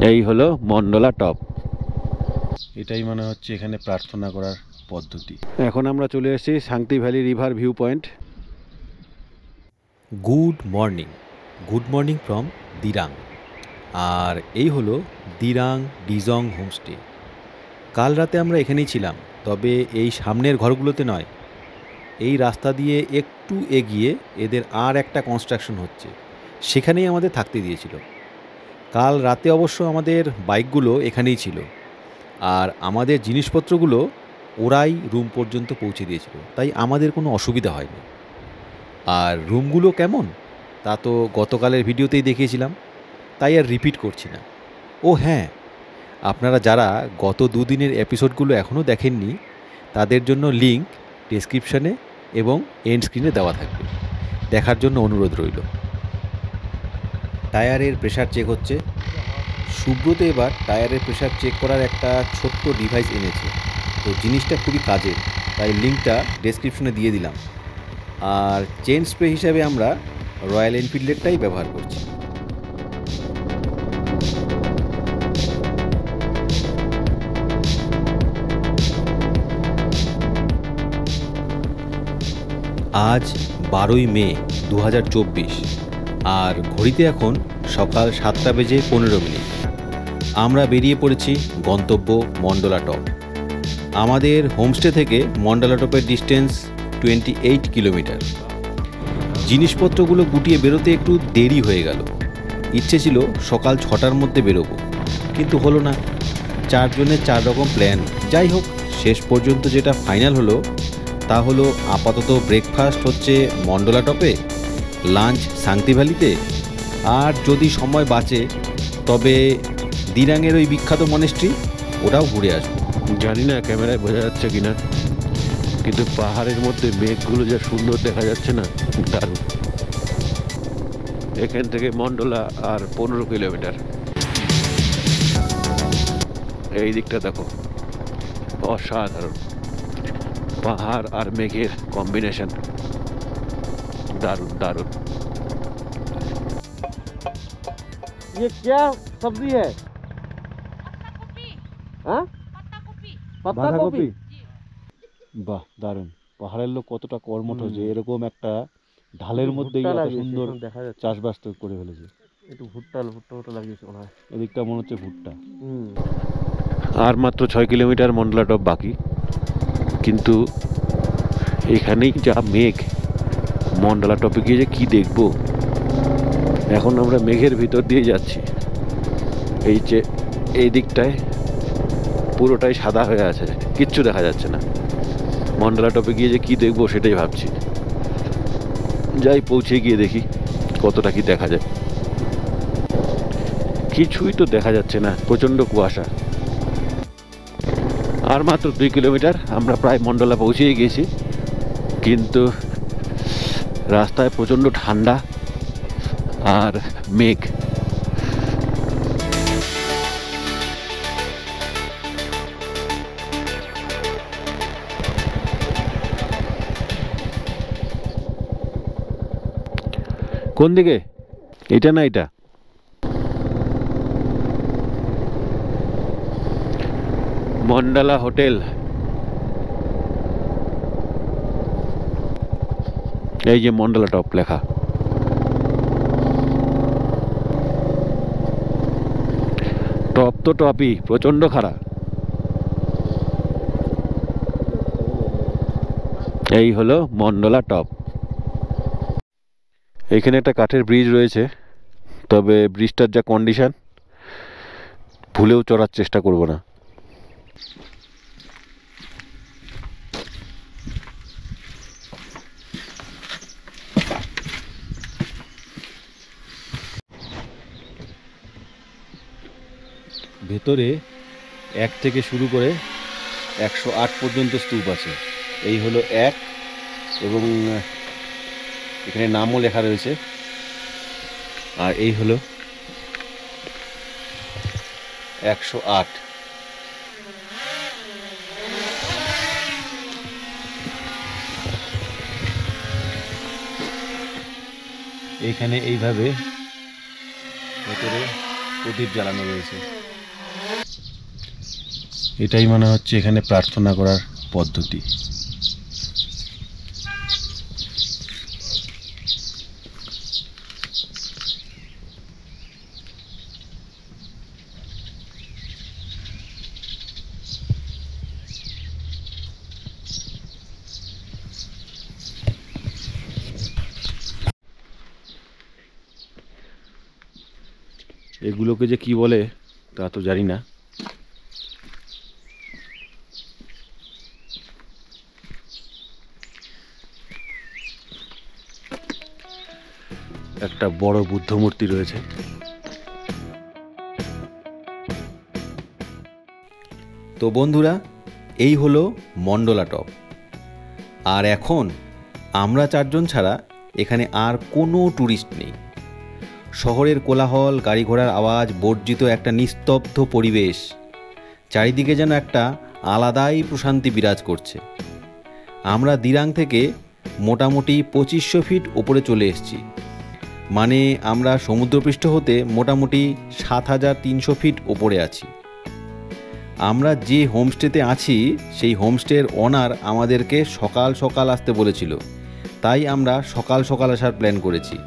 এই হলো মন্ডলা টপ। এটাই মনে হচ্ছে এখানে প্রার্থনা করার পদ্ধতি। এখন আমরা চলে এসেছি Shanti valley river view point. Good morning from Dirang. আর এই হলো দিরাং ডিজং হোমস্টে। কাল রাতে আমরা এখানেই ছিলাম, তবে এই সামনের ঘরগুলোতে নয়। এই রাস্তা দিয়ে একটু এগিয়ে এদের আর একটা কনস্ট্রাকশন হচ্ছে, সেখানেই আমাদের থাকতে দিয়েছিল। কাল রাতে অবশ্য আমাদের বাইকগুলো এখানেই ছিল, আর আমাদের জিনিসপত্রগুলো ওরাই রুম পর্যন্ত পৌঁছে দিয়েছিল, তাই আমাদের কোনো অসুবিধা হয়নি। আর রুমগুলো কেমন তা তো গতকালের ভিডিওতেই দেখিয়েছিলাম, তাই আর রিপিট করছি না। ও হ্যাঁ, আপনারা যারা গত দুদিনের এপিসোডগুলো এখনও দেখেননি, তাদের জন্য লিঙ্ক ডেসক্রিপশানে এবং এন্ড স্ক্রিনে দেওয়া থাকবে, দেখার জন্য অনুরোধ রইল। টায়ারের প্রেশার চেক হচ্ছে। সুব্রত এবার টায়ারের প্রেশার চেক করার একটা ছোট্ট ডিভাইস এনেছে, তো জিনিসটা খুবই কাজের, তাই লিঙ্কটা ডেসক্রিপশনে দিয়ে দিলাম। আর চেন স্প্রে হিসাবে আমরা রয়্যাল এনফিল্ডেরটাই ব্যবহার করছি। আজ 12ই মে 2024, আর ঘড়িতে এখন সকাল 7:15। আমরা বেরিয়ে পড়েছি গন্তব্য মন্ডলা টপ। আমাদের হোমস্টে থেকে মন্ডলা টপের ডিস্টেন্স 28 কিলোমিটার। জিনিসপত্রগুলো গুটিয়ে বেরোতে একটু দেরি হয়ে গেল। ইচ্ছে ছিল সকাল 6টার মধ্যে বেরোবো, কিন্তু হলো না। 4 জনের 4 রকম প্ল্যান। যাই হোক, শেষ পর্যন্ত যেটা ফাইনাল হলো তা হলো আপাতত ব্রেকফাস্ট হচ্ছে মন্ডলা টপে, লাঞ্চ শান্তি ভ্যালিতে, আর যদি সময় বাঁচে তবে দিরাংয়ের ওই বিখ্যাত মনেস্ট্রি, ওটাও ঘুরে আসবো। জানি না ক্যামেরায় বোঝা যাচ্ছে কিনা, কিন্তু পাহাড়ের মধ্যে মেঘগুলো যা সুন্দর দেখা যাচ্ছে না, দারুণ। এখান থেকে মন্ডলা আর 15 কিলোমিটার। এই দিকটা দেখো, অসাধারণ পাহাড় আর মেঘের কম্বিনেশন, দারুণ দারুণ। ये क्या सब्जी है? हाँ? বাঁধাকপি। বাহ, দারুণ। পাহাড়ের লোক কতটা কর্মঠ যে এরকম একটা ঢালের মধ্যেই এত সুন্দর চাষবাস তো করে ফেলেছে। একটু ভুট্টা ভুট্টা লাগিয়েছে মনে হয়, এদিকটা মনে হচ্ছে ভুট্টা। আর মাত্র 6 কিলোমিটার মন্ডলা টপ বাকি, কিন্তু এখানেই যা মেঘ, মন্ডলা টপে গিয়ে যে কি দেখবো। এখন আমরা মেঘের ভিতর দিয়ে যাচ্ছি। এই যে এই দিকটায় পুরোটাই সাদা হয়ে আছে, কিচ্ছু দেখা যাচ্ছে না। মন্ডলা টপে গিয়ে যে কি দেখবো সেটাই ভাবছি। যাই, পৌঁছে গিয়ে দেখি কতটা কি দেখা যায়। কিছুই তো দেখা যাচ্ছে না, প্রচণ্ড কুয়াশা। আর মাত্র 2 কিলোমিটার, আমরা প্রায় মন্ডলা পৌঁছেই গেছি, কিন্তু রাস্তায় প্রচণ্ড ঠান্ডা আর মেঘ। কোন দিকে? এটা না এটা? মন্ডলা হোটেল। এই যে মন্ডলা টপ লেখা। টপ তো টপই, প্রচণ্ড খারাপ। এই হলো মন্ডলা টপ। এইখানে একটা কাঠের ব্রিজ রয়েছে, তবে ব্রিজটার যা কন্ডিশন, ভুলেও চড়ার চেষ্টা করব না। ভেতরে 1 থেকে শুরু করে 108 পর্যন্ত স্তূপ আছে। এই হলো 1, এবং এখানে নামও লেখা রয়েছে। আর এই হলো 108। এইখানে এইভাবে ভেতরে প্রদীপ জ্বালানো রয়েছে। এটাই মনে হচ্ছে এখানে প্রার্থনা করার পদ্ধতি। এগুলোকে যে কি বলে তা তো জানি না। একটা বড় বুদ্ধ মূর্তি রয়েছে। তো বন্ধুরা, এই হলো মন্ডলা টপ। আর এখন আমরা চারজন ছাড়া এখানে আর কোনো ট্যুরিস্ট নেই। শহরের কোলাহল, গাড়ি ঘোড়ার আওয়াজ বর্জিত একটা নিস্তব্ধ পরিবেশ। চারিদিকে যেন একটা আলাদাই প্রশান্তি বিরাজ করছে। আমরা দিরাং থেকে মোটামুটি 2500 ফিট ওপরে চলে এসেছি। মানে আমরা সমুদ্রপৃষ্ঠ হতে মোটামুটি 7300 ফিট ওপরে আছি। আমরা যে হোমস্টেতে আছি সেই হোমস্টের ওনার আমাদেরকে সকাল সকাল আসতে বলেছিল, তাই আমরা সকাল সকাল আসার প্ল্যান করেছি।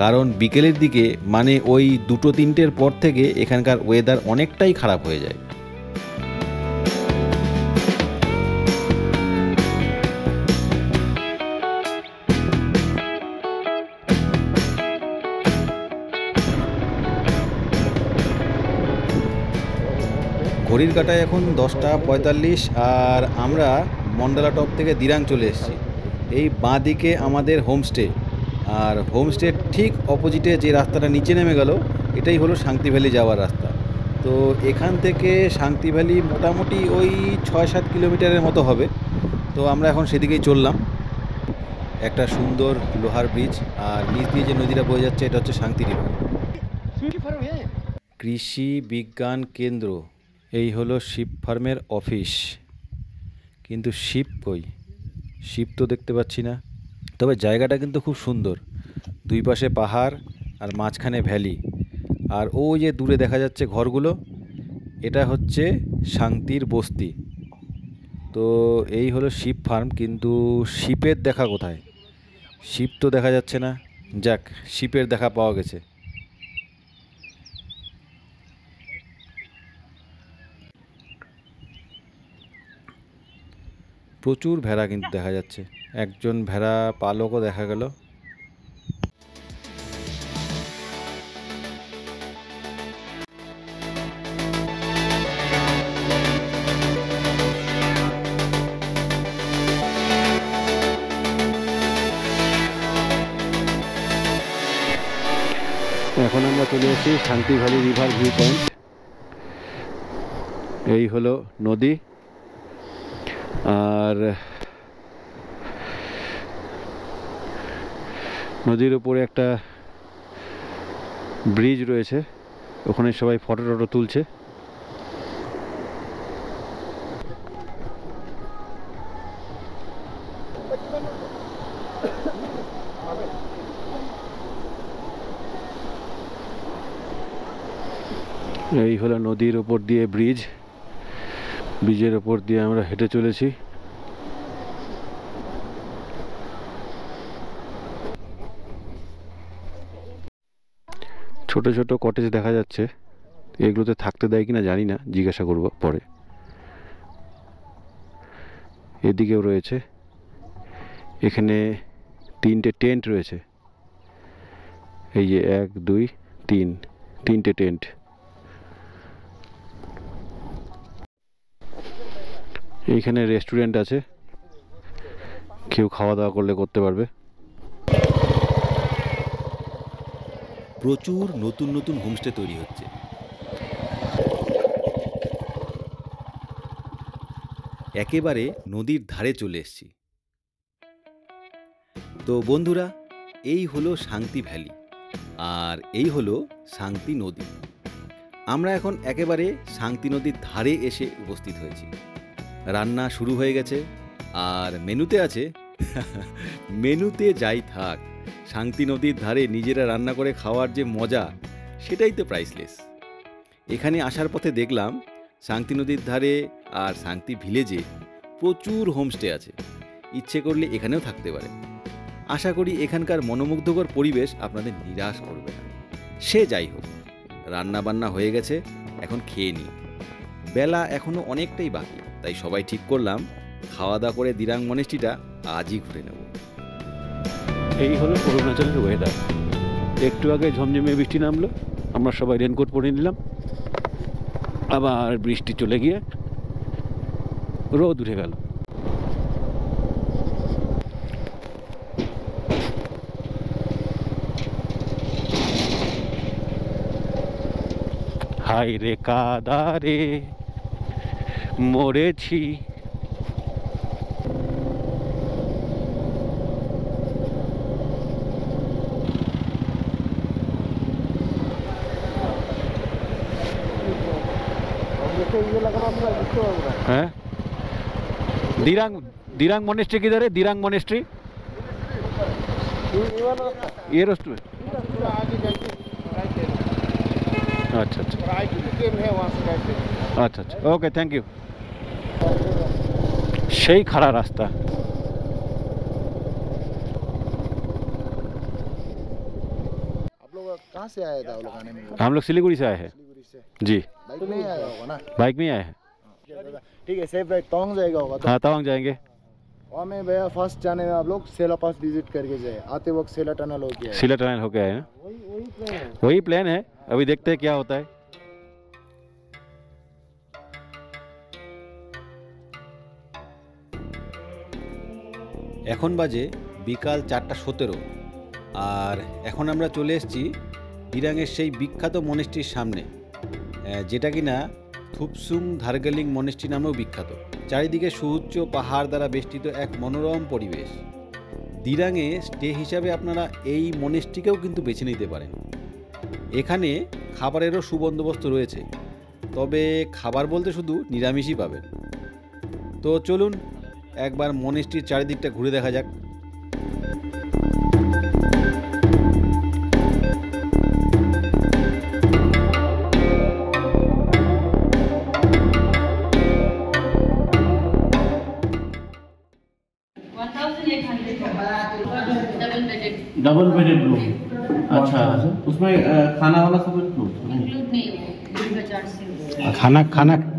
কারণ বিকেলের দিকে মানে ওই 2-3টের পর থেকে এখানকার ওয়েদার অনেকটাই খারাপ হয়ে যায়। ঘড়ির কাঁটায় এখন 10টা 45 আর আমরা মন্ডলা টপ থেকে দিরাং চলে এসেছি। এই বাঁ দিকে আমাদের হোমস্টে, আর হোমস্টের ঠিক অপোজিটে যে রাস্তাটা নিচে নেমে গেল এটাই হলো শান্তি ভ্যালি যাওয়ার রাস্তা। তো এখান থেকে শান্তি ভ্যালি মোটামুটি ওই 6-7 কিলোমিটারের মতো হবে। তো আমরা এখন সেদিকেই চললাম। একটা সুন্দর লোহার ব্রিজ, আর নিচ দিয়ে যে নদীটা বয়ে যাচ্ছে এটা হচ্ছে শান্তি রিভার। কৃষি বিজ্ঞান কেন্দ্র, এই হলো শিপ ফার্মের অফিস। কিন্তু শিপ কই? শিপ তো দেখতে পাচ্ছি না। তবে জায়গাটা কিন্তু খুব সুন্দর, দুই পাশে পাহাড় আর মাঝখানে ভ্যালি। আর ওই যে দূরে দেখা যাচ্ছে ঘরগুলো, এটা হচ্ছে শান্তির বস্তি। তো এই হলো শিপ ফার্ম, কিন্তু শিপের দেখা কোথায়? শিপ তো দেখা যাচ্ছে না। যাক, শিপের দেখা পাওয়া গেছে। প্রচুর ভেড়া কিন্তু দেখা যাচ্ছে, একজন ভেড়া পালকও দেখা গেল। এখন আমরা চলে এসেছি Shanti valley river view point. এই হলো নদী, আর নদীর উপরে একটা ব্রিজ রয়েছে, ওখানে সবাই ফটো টটো তুলছে। এই হলো নদীর উপর দিয়ে ব্রিজ, ব্রিজের উপর দিয়ে আমরা হেঁটে চলেছি। ছোট ছোট কটেজ দেখা যাচ্ছে, এগুলোতে থাকতে দেয় কিনা জানি না, জিজ্ঞাসা করব পরে। এদিকেও রয়েছে, এখানে 3টে টেন্ট রয়েছে। এই যে 1 2 3, 3টে টেন্ট। এইখানে রেস্টুরেন্ট আছে, কেউ খাওয়া দাওয়া করলে করতে পারবে। প্রচুর নতুন নতুন হোমস্টে তৈরি হচ্ছে। একেবারে নদীর ধারে চলে এসেছি। তো বন্ধুরা, এই হলো শান্তি ভ্যালি, আর এই হলো শান্তি নদী। আমরা এখন একেবারে শান্তি নদীর ধারে এসে উপস্থিত হয়েছি। রান্না শুরু হয়ে গেছে, আর মেনুতে আছে মেনুতে যাই থাক, শান্তি নদীর ধারে নিজেরা রান্না করে খাওয়ার যে মজা, সেটাই তো প্রাইসলেস। এখানে আসার পথে দেখলাম সাংতি নদীর ধারে আর সাংতি ভিলেজে প্রচুর হোমস্টে আছে, ইচ্ছে করলে এখানেও থাকতে পারে। আশা করি এখানকার মনোমুগ্ধকর পরিবেশ আপনাদের নিরাশ করবে না। সে যাই হোক, রান্না বান্না হয়ে গেছে, এখন খেয়ে নিই। বেলা এখনও অনেকটাই বাকি, তাই সবাই ঠিক করলাম খাওয়া দাওয়া করে দিরাং মনেস্ট্রিটা আজই ঘুরে নেব। এই হলো অরুণাচলের ওয়েদার। একটু আগে ঝমঝমে বৃষ্টি নামলো, আমরা সবাই রেনকোট পরে নিলাম, আবার বৃষ্টি চলে গিয়ে রোদ উঠে গেল। হাই রে কাদারে মরেছি। हाँ दिरांग मोनेस्ट्री किधर है? दिरांग मोनेस्ट्री ये रोस्ट में। अच्छा अच्छा अच्छा अच्छा ओके थैंक यू। সেই খাড়া রাস্তা। आप लोग कहाँ से आया था? लोग आने में हम लोग सिलीगुड़ी से आए हैं जी। बाइक में आया होगा ना? बाइक में आए हैं। ठीक है, सेफ राइड तवांग जाएगा होगा तो। हाँ तवांग जाएंगे। वहाँ में भैया फर्स्ट जाने में आप लोग सेला पास विजिट करके जाए, आते वक्त सेला टनल हो गया। सिला टनल होके आए हैं। वही प्लान है, अभी देखते हैं क्या होता है। এখন বাজে বিকাল 4:17 আর এখন আমরা চলে এসেছি দিরাংয়ের সেই বিখ্যাত মনেস্ট্রির সামনে, যেটা কিনা থুপসুং ধারগালিং মনেস্ট্রি নামেও বিখ্যাত। চারিদিকে সুউচ্চ পাহাড় দ্বারা বেষ্টিত এক মনোরম পরিবেশ। দিরাংয়ে স্টে হিসাবে আপনারা এই মনেস্ট্রিকেও কিন্তু বেছে নিতে পারেন। এখানে খাবারেরও সুবন্দোবস্ত রয়েছে, তবে খাবার বলতে শুধু নিরামিষই পাবেন। তো চলুন একবার মনেস্ট্রির চারিদিকটা ঘুরে দেখা যাক। Double bedded room. अच्छा, उसमें खाना वाला सब इंक्लूड इंक्लूड नहीं है, दिन का चार्ज से होगा।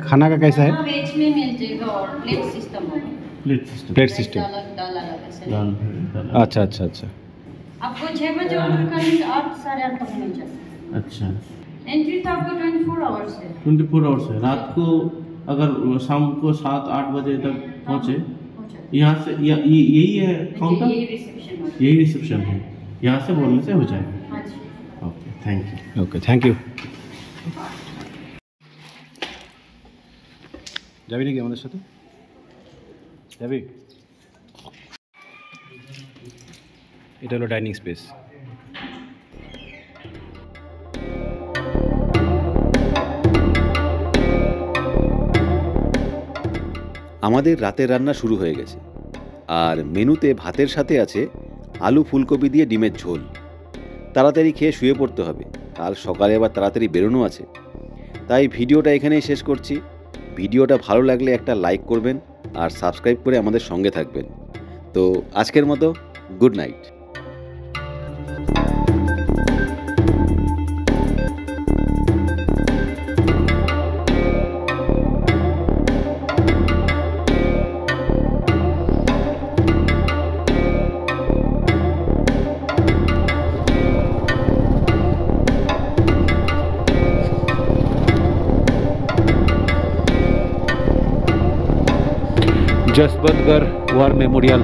खाना का कैसा है? हाँ, वेज में मिल जाएगा और प्लेट सिस्टम होगा। Plate system. Plate system. दाल अलग ऐसे। अच्छा अच्छा अच्छा आपको 6 बजे ऑर्डर करने से 8 साढ़े 8 तक मिल जाएगा। अच्छा, एंट्री तो आपको 24 आवर्स है। 24 आवर्स है। रात को अगर शाम को 7-8 बजे तक पहुँचे, हो जाएगा। यहाँ से यही है काउंटर, ये रिसेप्शन होगा। यही रिसेप्शन है, यहाँ से बोलने से हो जाएगा। हाँ जी। Okay thank you. Okay thank you. যাবি নাকি আমাদের সাথে? যাবি? এটা হলো ডাইনিং স্পেস। আমাদের রাতের রান্না শুরু হয়ে গেছে, আর মেনুতে ভাতের সাথে আছে আলু ফুলকপি দিয়ে ডিমের ঝোল। তাড়াতাড়ি খেয়ে শুয়ে পড়তে হবে, কাল সকালে আবার তাড়াতাড়ি বেরোনো আছে। তাই ভিডিওটা এখানেই শেষ করছি। ভিডিওটা ভালো লাগলে একটা লাইক করবেন আর সাবস্ক্রাইব করে আমাদের সঙ্গে থাকবেন। তো আজকের মতো good night. Jaswantgarh war memorial.